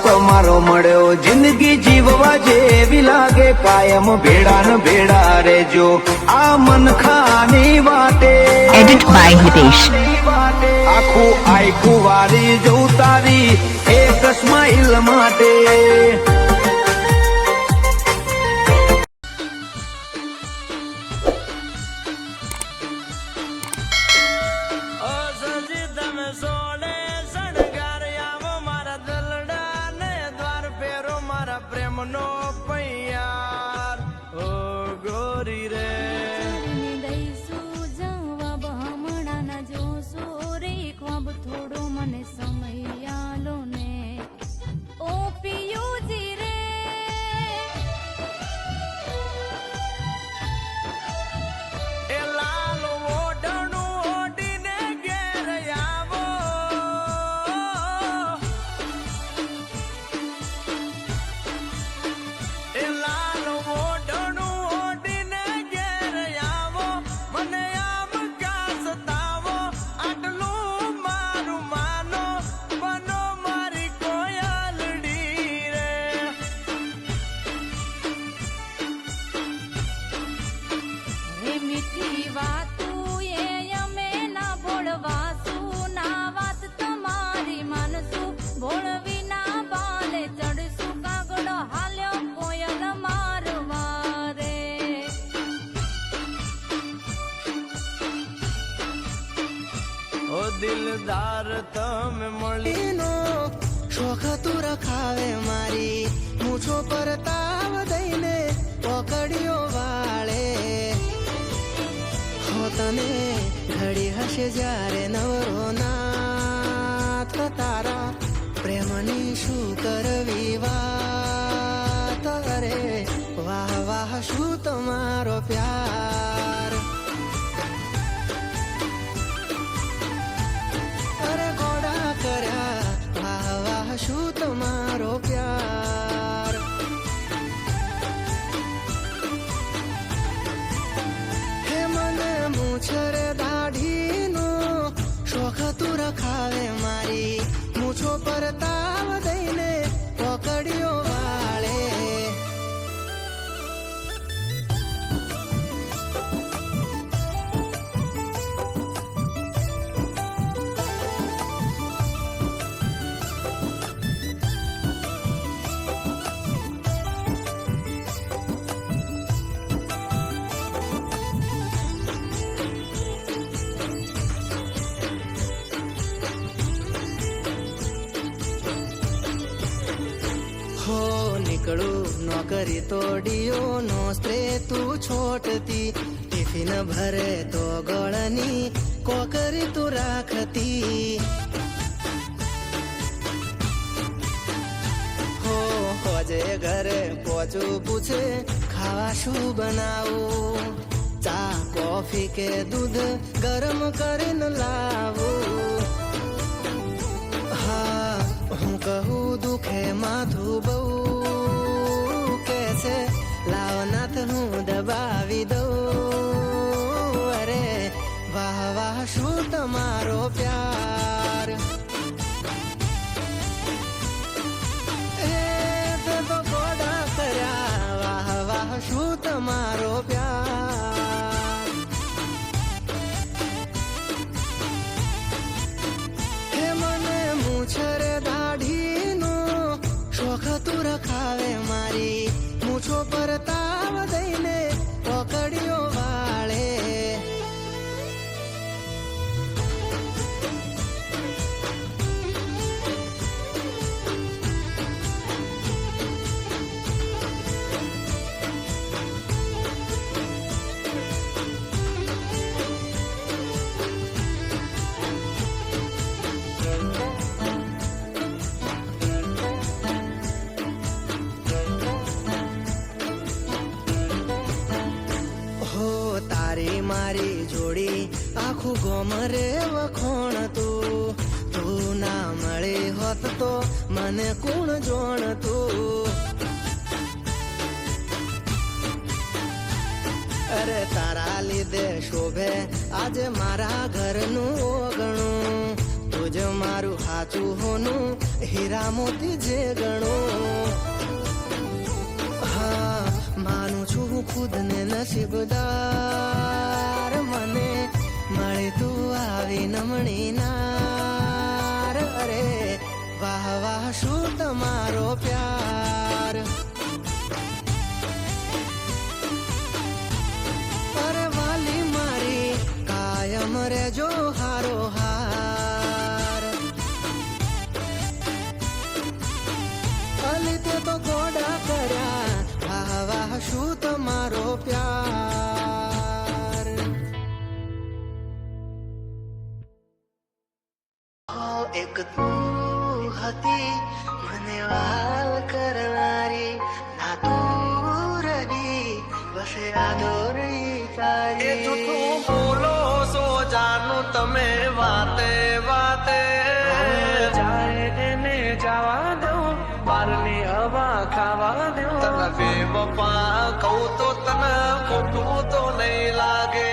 તમારો મળ્યો જિંદગી જીવવા જેવી લાગે કાયમ ભેડા ને ભેડા રેજો આ મનખાની વાટે એડિટ બાય હિતેશ આખું આખું વારી જવું તારી એક સ્માઈલ માટે પ્રેમનો પૈયાર ઓ ગોરી રે દઈશું જવાબ હમણાં જોશો રે ખ્વાબ થોડો મને સમય આલો ને ઓ પિયુજી રે એ લાલ ઓઢણું ઓઢીને ઘેર આવો એ લાલ ઓઢણું ઓઢીને ઘેર આવો મને આમ ક્યાં સતાવો આટલું મારું માનો બનો મારી કોયલડી રે હે મીઠી વાતું એ અમે ના ભોળવાશું ના વાત તમારી માનશું ભોળવી ના બાલે ચડશું કાગડો હાલ્યો કોયલ મારવા રે ઓ દિલદાર તમે મળીનો શોખ તું રખાવે મારી મૂછો પર તાવ દઈને પકડ્યો વાળે હો તને ઘડી હશે જ્યારે નવરો નાથ તારા પ્રેમની શું કરવી વાત અરે વાહ વાહ શું તમારો પ્યાર અરે ઘોડા કર્યા વાહ વાહ શું તમારો પ્યાર હે મને મૂછર દાઢીનો શોખ તું રખાવે મારી મૂછો પર તાવ દઈને પકડ્યો વાળે હો નીકળું નોકરી તોડિયો નો સ્ત્રે તું છોટતી ટિફિન ભરે તો ગળની કોકરી તું રાખતી હો હોજે ઘરે પોચું પૂછે ખાવા શું બનાવું ચા કોફી કે દૂધ ગરમ કરીને લાવું હા હું કહું દુખે માથું બહુ કે છે લાવનાથ હું દબાવી દઉં અરે વાહ વાહ શું તમારો પ્યાર એ તે તો ઘોડા કર્યા વાહ વાહ શું તમારો પ્યાર હે મને મૂછર દાઢીનો શોખ તું રખાવે મારી મૂછો પર તાવ દઈને પકડ્યો વાળે તારી મારી જોડી આખું ગોમરે વખોણ તું ના મળી હોત તો મને કોણ જોણતું અરે તારા લીધે શોભે આજે મારા ઘરનું ઓગણું તુજ મારું હાચું હોનું હીરા મોતી જે ગણું. હા, માનું છું હું ખુદને નસીબદાર, મને મળે તું આવી નમણી નાર. અરે વાહ વાહ શું તમારો પ્યાર. અરે વાલી મારી કાયમ રેજો હારો હાર. અલી તે તો ગોડા કર્યા, વાહ વાહ શું તમારો પ્યાર. એક તું હતી મને વાલ કરનારી, ના તું રહી બસ યાદો રહી એ તારી. જૂઠું બોલો છો જાનું તમે વાતે વાતે. જાય એને જવા દો, બારની હવા ખાવા દો. તને બેવફા કહું તો તને ખોટું તો નહીં લાગે.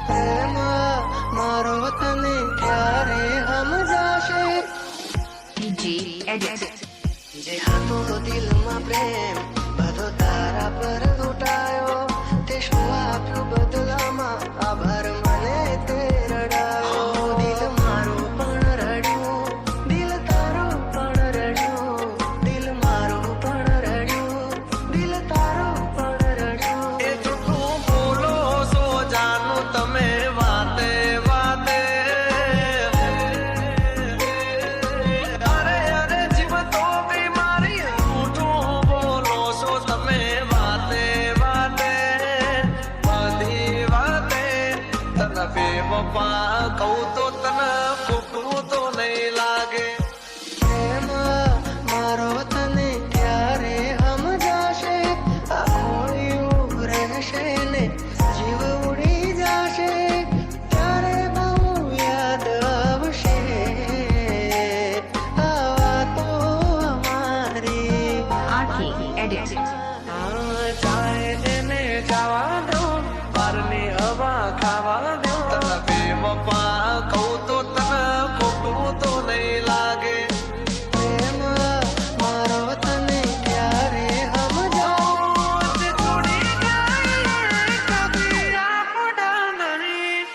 પ્રેમ મારો તને ક્યારે સમજાશે. જે હતો દિલમાં પ્રેમ બધો તારા પર લૂંટાયો, તે શું આપ્યું બદલામાં આભાર મને તે રડાયો. દિલ મારું પણ રડ્યું, દિલ તારું પણ રડ્યું, દિલ મારું પણ રડ્યું, દિલ તારું પણ રડ્યું. એ જૂઠું બોલો છો જાનું તમે વાતે વાતે. અરે અરે જીવ તો બીમારી, જૂઠું બોલો છો તમે વાતે વાતે. બધી વાતે તને બેવફા કહું તો તને ખોટું તો નહીં લાગે. પ્રેમ મારો તને ક્યારે સમજાશે. આ ખોળિયું રહેશે ને જીવ ઉડી જશે, ત્યારે બહુ યાદ આવશે આ વાતો અમારી. ચાહે એને જવા દો, બારની હવા ખાવા દો. તને બેવફા કહું તો તને ખોટું તો નહીં લાગે. પ્રેમ મારો તને ક્યારે સમજાશે. છોડી જાય કદી આપડા નહીં.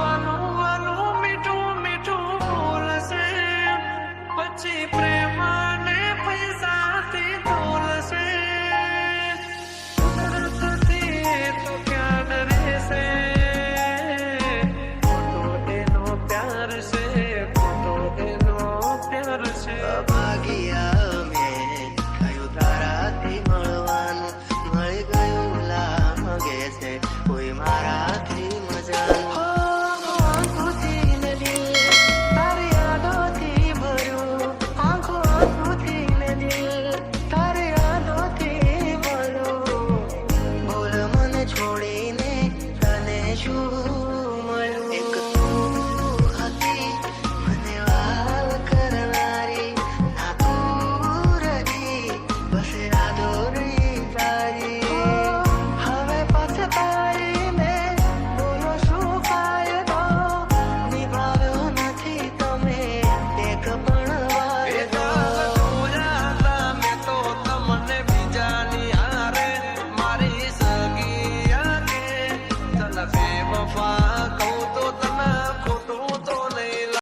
વાલું વાલું મીઠું મીઠું બોલશે, પછી પ્રેમ ને પૈસાથી તોલશે. કુદરતથી તો ક્યાં રહેશે, ખોટો એનો પ્યાર છે, ખોટો એનો પ્યાર છે. ભાગ્યા મેં થયું તારાથી મળવાનું, મળી ગયું લાગે છે કોઈ મારાથી મજાનું. આંખોથી ને દિલ તારી યાદોથી ભર્યું, આંખોથી ને દિલ તારી યાદોથી ભર્યું. બોલ મને છોડીને તને શું